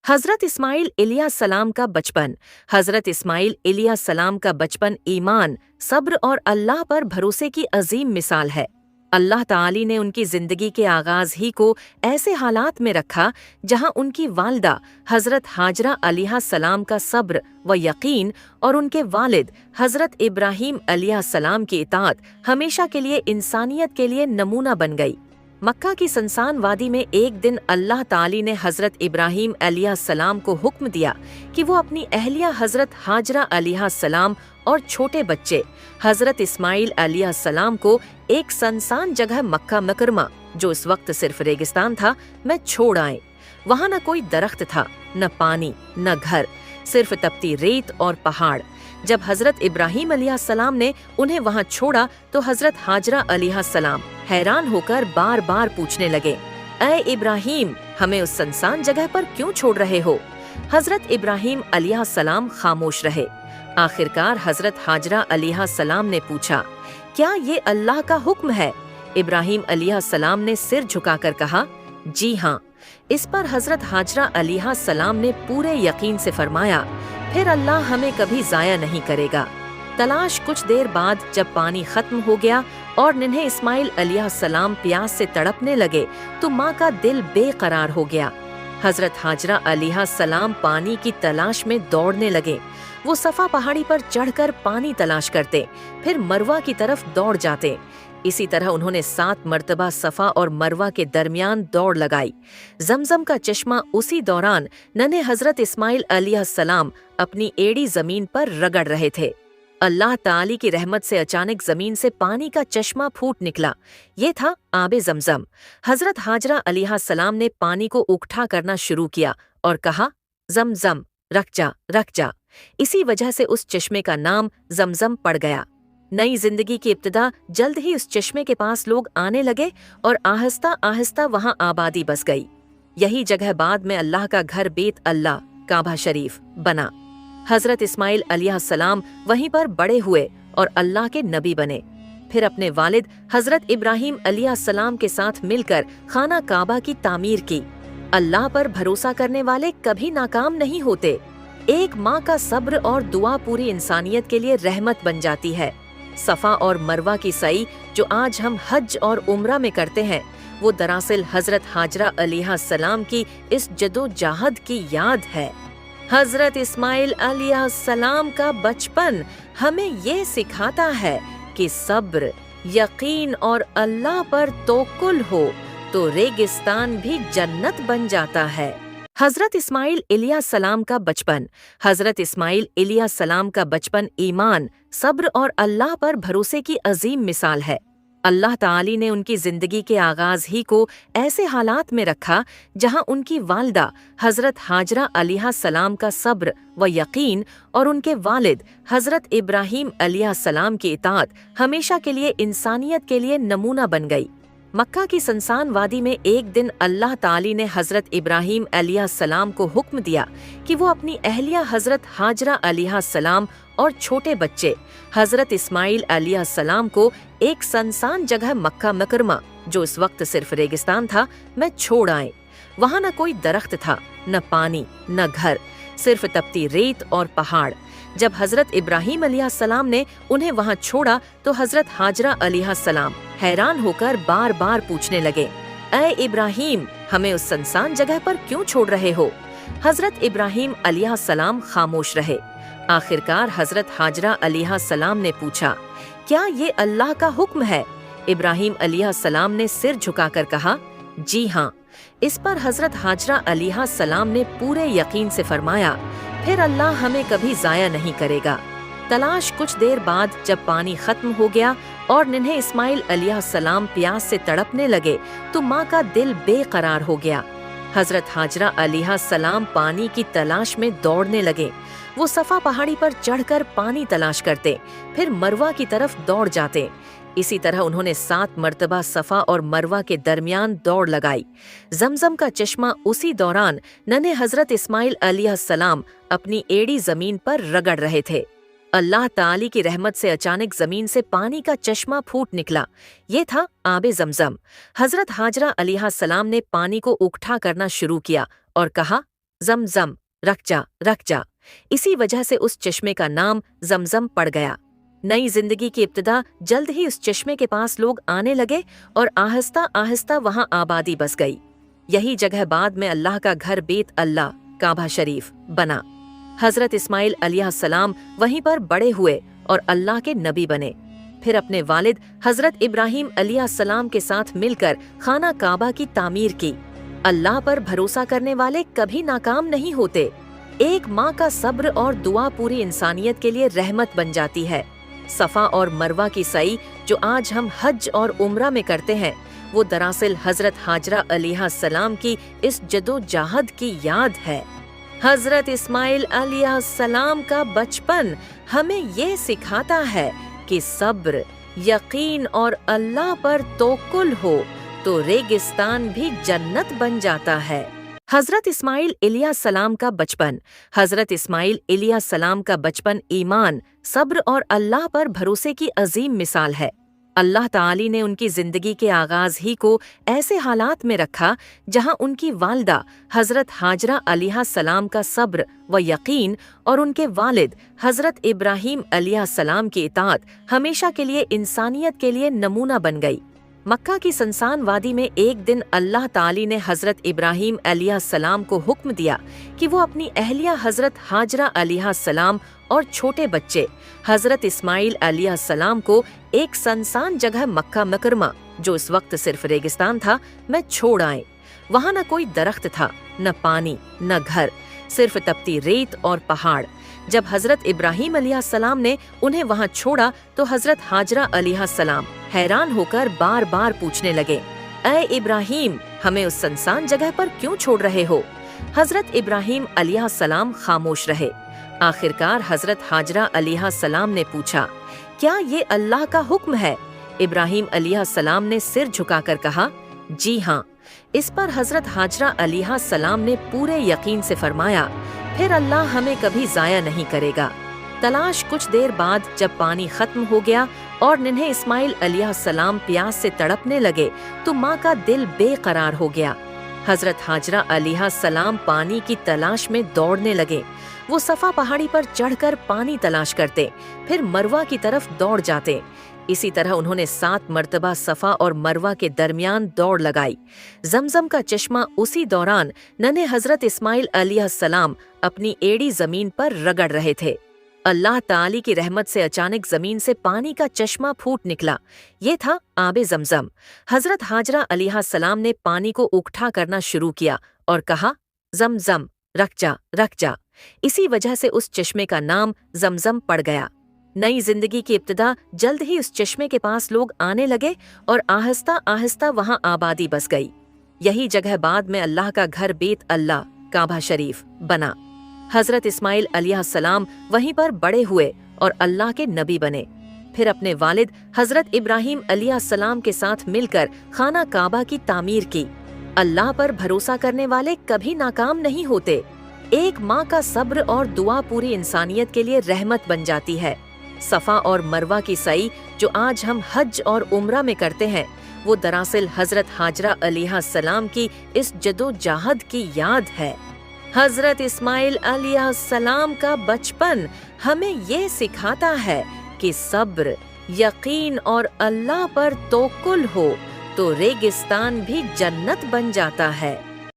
हज़रत इस्माइल अलैहिस्सलाम का बचपन। हज़रत इस्माइल अलैहिस्सलाम का बचपन ईमान, सब्र और अल्लाह पर भरोसे की अजीम मिसाल है। अल्लाह ताली ने उनकी ज़िंदगी के आगाज़ ही को ऐसे हालात में रखा जहां उनकी वालिदा हज़रत हाजरा अलैहिस्सलाम का सब्र व यकीन और उनके वालिद हज़रत इब्राहीम अलैहिस्सलाम की इताअत हमेशा के लिए इंसानियत के लिए नमूना बन गई। मक्का की सुनसान वादी में एक दिन अल्लाह ताली ने हज़रत इब्राहीम अलैहिस्सलाम को हुक्म दिया कि वो अपनी अहलिया हज़रत हाजरा अलैहिस्सलाम और छोटे बच्चे हज़रत इस्माइल अलैहिस्सलाम को एक सुनसान जगह मक्का मुकरमा, जो उस वक्त सिर्फ रेगिस्तान था, में छोड़ आए। वहाँ न कोई दरख्त था, न पानी, न घर, सिर्फ तपती रेत और पहाड़। जब हज़रत इब्राहीम अलैहिस्सलाम ने उन्हें वहाँ छोड़ा तो हज़रत हाजरा अलैहिस्सलाम हैरान होकर बार बार पूछने लगे, ऐ इब्राहीम, हमें उस सुनसान जगह पर क्यों छोड़ रहे हो? हज़रत इब्राहीम अलैहिस्सलाम खामोश रहे। आखिरकार हज़रत हाजरा अलैहिस्सलाम ने पूछा, क्या ये अल्लाह का हुक्म है? इब्राहीम अलैहिस्सलाम ने सिर झुकाकर कहा, जी हाँ। इस पर हज़रत हाजरा अलैहिस्सलाम ने पूरे यकीन से फरमाया, फिर अल्लाह हमें कभी ज़ाया नहीं करेगा। तलाश कुछ देर बाद जब पानी खत्म हो गया और नन्हे इस्माइल अलैहिस्सलाम प्यास से तड़पने लगे तो माँ का दिल बेकरार हो गया। हज़रत हाजरा अलैहिस्सलाम पानी की तलाश में दौड़ने लगे। वो सफ़ा पहाड़ी पर चढ़कर पानी तलाश करते, फिर मरवा की तरफ दौड़ जाते। इसी तरह उन्होंने 7 मर्तबा सफ़ा और मरवा के दरमियान दौड़ लगाई। जमजम का चश्मा उसी दौरान नन्हे हज़रत इस्माइल अलैहिस्सलाम अपनी एड़ी ज़मीन पर रगड़ रहे थे। अल्लाह ताली की रहमत से अचानक ज़मीन से पानी का चश्मा फूट निकला। ये था आबे ज़मज़म। हज़रत हाजरा अलैहिस्सलाम ने पानी को उकठा करना शुरू किया और कहा, ज़मज़म, रख जा, रख जा। इसी वजह से उस चश्मे का नाम ज़मज़म पड़ गया। नई जिंदगी की इब्तिदा जल्द ही उस चश्मे के पास लोग आने लगे और आहिस्ता आहिस्ता वहां आबादी बस गई। यही जगह बाद में अल्लाह का घर बेत अल्लाह काबा शरीफ बना। हज़रत इस्माइल अलैहिस्सलाम वहीं पर बड़े हुए और अल्लाह के नबी बने। फिर अपने वालिद हज़रत इब्राहीम अलैहिस्सलाम के साथ मिलकर खाना काबा की तामीर की। अल्लाह पर भरोसा करने वाले कभी नाकाम नहीं होते। एक माँ का सब्र और दुआ पूरी इंसानियत के लिए रहमत बन जाती है। सफ़ा और मरवा की सई जो आज हम हज और उम्रा में करते हैं, वो दरअसल हज़रत हाजरा अलैहिस्सलाम की इस जदोजहद की याद है। हज़रत इस्माइल अलैहिस्सलाम का बचपन हमें ये सिखाता है कि सब्र, यकीन और अल्लाह पर तवक्कुल हो तो रेगिस्तान भी जन्नत बन जाता है। हज़रत इस्माइल अलैहिस्सलाम का बचपन। हज़रत इस्माइल अलैहिस्सलाम का बचपन ईमान, सब्र और अल्लाह पर भरोसे की अजीम मिसाल है। अल्लाह ताली ने उनकी ज़िंदगी के आगाज़ ही को ऐसे हालात में रखा जहां उनकी वालिदा हज़रत हाजरा अलैहिस्सलाम का सब्र व यकीन और उनके वालिद हज़रत इब्राहीम अलैहिस्सलाम की इताअत हमेशा के लिए इंसानियत के लिए नमूना बन गई। मक्का की सुनसान वादी में एक दिन अल्लाह ताली ने हज़रत इब्राहीम अलैहिस्सलाम को हुक्म दिया कि वो अपनी अहलिया हज़रत हाजरा अलैहिस्सलाम और छोटे बच्चे हज़रत इस्माइल अलैहिस्सलाम को एक सुनसान जगह मक्का मुकरमा, जो उस वक्त सिर्फ रेगिस्तान था, में छोड़ आए। वहाँ न कोई दरख्त था, न पानी, न घर, सिर्फ तपती रेत और पहाड़। जब हज़रत इब्राहीम अलैहिस्सलाम ने उन्हें वहाँ छोड़ा तो हज़रत हाजरा अलैहिस्सलाम हैरान होकर बार बार पूछने लगे, ऐ इब्राहीम, हमें उस सुनसान जगह पर क्यों छोड़ रहे हो? हज़रत इब्राहीम अलैहिस्सलाम खामोश रहे। आखिरकार हज़रत हाजरा अलैहिस्सलाम ने पूछा, क्या ये अल्लाह का हुक्म है? इब्राहीम अलैहिस्सलाम ने सिर झुकाकर कहा, जी हाँ। इस पर हज़रत हाजरा अलैहिस्सलाम ने पूरे यकीन से फरमाया, फिर अल्लाह हमें कभी ज़ाया नहीं करेगा। तलाश कुछ देर बाद जब पानी खत्म हो गया और नन्हे इस्माइल अलैहिस्सलाम प्यास से तड़पने लगे तो माँ का दिल बेकरार हो गया। हज़रत हाजरा अलैहिस्सलाम पानी की तलाश में दौड़ने लगे। वो सफ़ा पहाड़ी पर चढ़कर पानी तलाश करते, फिर मरवा की तरफ दौड़ जाते। इसी तरह उन्होंने 7 मर्तबा सफ़ा और मरवा के दरमियान दौड़ लगाई। जमजम का चश्मा उसी दौरान नन्हे हज़रत इस्माइल अलैहिस्सलाम अपनी एड़ी ज़मीन पर रगड़ रहे थे। अल्लाह ताली की रहमत से अचानक ज़मीन से पानी का चश्मा फूट निकला। ये था आबे ज़मज़म। हज़रत हाजरा अलैहिस्सलाम ने पानी को उकठा करना शुरू किया और कहा, ज़मज़म, रख जा, रख जा। इसी वजह से उस चश्मे का नाम ज़मज़म पड़ गया। नई जिंदगी की इब्तिदा जल्द ही उस चश्मे के पास लोग आने लगे और आहिस्ता आहिस्ता वहां आबादी बस गई। यही जगह बाद में अल्लाह का घर बेत अल्लाह काबा शरीफ बना। हजरत इस्माइल अलैहिस्सलाम वहीं पर बड़े हुए और अल्लाह के नबी बने। फिर अपने वालिद हजरत इब्राहीम अलैहिस्सलाम के साथ मिलकर खाना काबा की तामीर की। अल्लाह पर भरोसा करने वाले कभी नाकाम नहीं होते। एक माँ का सब्र और दुआ पूरी इंसानियत के लिए रहमत बन जाती है। सफा और मरवा की सई जो आज हम हज और उम्रा में करते हैं, वो दरअसल हजरत हाजरा अलैहिस्सलाम की इस जदोजहद की याद है। हजरत इस्माइल अलैहिस्सलाम का बचपन हमें ये सिखाता है कि सब्र, यकीन और अल्लाह पर तवक्कुल हो तो रेगिस्तान भी जन्नत बन जाता है। हजरत इस्माइल अलैहिस्सलाम का बचपन हजरत इस्माइल अलैहिस्सलाम का बचपन ईमान, सब्र और अल्लाह पर भरोसे की अजीम मिसाल है। अल्लाह ताली ने उनकी जिंदगी के आगाज ही को ऐसे हालात में रखा जहां उनकी वालिदा हजरत हाजरा अलैहिस्सलाम का सब्र व यकीन और उनके वालिद हजरत इब्राहीम अलैहिस्सलाम की इताअत हमेशा के लिए इंसानियत के लिए नमूना बन गई। मक्का की सनसान वादी में एक दिन अल्लाह ताली ने हजरत इब्राहीम अलैहिस्सलाम को हुक्म दिया कि वो अपनी अहलिया हजरत हाजरा अलैहिस्सलाम और छोटे बच्चे हजरत इस्माइल अलैहिस्सलाम को एक सनसान जगह मक्का मुकरमा, जो इस वक्त सिर्फ रेगिस्तान था, में छोड़ आए। वहाँ न कोई दरख्त था, न पानी, न घर, सिर्फ तपती रेत और पहाड़। जब हजरत इब्राहीम अलैहिस्सलाम ने उन्हें वहाँ छोड़ा तो हजरत हाजरा अलैहिस्सलाम हैरान होकर बार बार पूछने लगे, ऐ इब्राहीम, हमें उस सनसान जगह पर क्यों छोड़ रहे हो? हजरत इब्राहीम अलैहिस्सलाम खामोश रहे। आखिरकार हजरत हाजरा अलैहिस्सलाम ने पूछा, क्या ये अल्लाह का हुक्म है? इब्राहीम अलैहिस्सलाम ने सिर झुकाकर कहा, जी हाँ। इस पर हजरत हाजरा अलैहिस्सलाम ने पूरे यकीन से फरमाया, फिर अल्लाह हमें कभी जाया नहीं करेगा। तलाश कुछ देर बाद जब पानी खत्म हो गया और नन्हे इस्माइल अलैहिस्सलाम प्यास से तड़पने लगे तो माँ का दिल बेकरार हो गया। हजरत हाजरा अलैहिस्सलाम पानी की तलाश में दौड़ने लगे। वो सफा पहाड़ी पर चढ़कर पानी तलाश करते, फिर मरवा की तरफ दौड़ जाते। इसी तरह उन्होंने 7 मर्तबा सफा और मरवा के दरमियान दौड़ लगाई। जमजम का चश्मा उसी दौरान नन्हे हजरत इस्माइल अलैहिस्सलाम अपनी एड़ी जमीन पर रगड़ रहे थे। अल्लाह ताली की रहमत से अचानक जमीन से पानी का चश्मा फूट निकला। ये था आबे जमजम। हजरत हाजरा अलैहिस्सलाम ने पानी को उकठा करना शुरू किया और कहा, जमजम, रख जा, रख जा। इसी वजह से उस चश्मे का नाम जमजम पड़ गया। नई जिंदगी की इब्तिदा जल्द ही उस चश्मे के पास लोग आने लगे और आहिस्ता आहिस्ता वहां आबादी बस गई। यही जगह बाद में अल्लाह का घर बेत अल्लाह काबा शरीफ बना। हजरत इस्माइल अलैहिस्सलाम वहीं पर बड़े हुए और अल्लाह के नबी बने। फिर अपने वालिद हजरत इब्राहीम अलैहिस्सलाम के साथ मिलकर खाना काबा की तामीर की। अल्लाह पर भरोसा करने वाले कभी नाकाम नहीं होते। एक माँ का सब्र और दुआ पूरी इंसानियत के लिए रहमत बन जाती है। सफा और मरवा की सई जो आज हम हज और उम्रा में करते हैं, वो दरअसल हजरत हाजरा अलैहिस्सलाम की इस जदोजहद की याद है। हजरत इस्माइल अलैहिस्सलाम का बचपन हमें ये सिखाता है कि सब्र, यकीन और अल्लाह पर तवक्कुल हो तो रेगिस्तान भी जन्नत बन जाता है।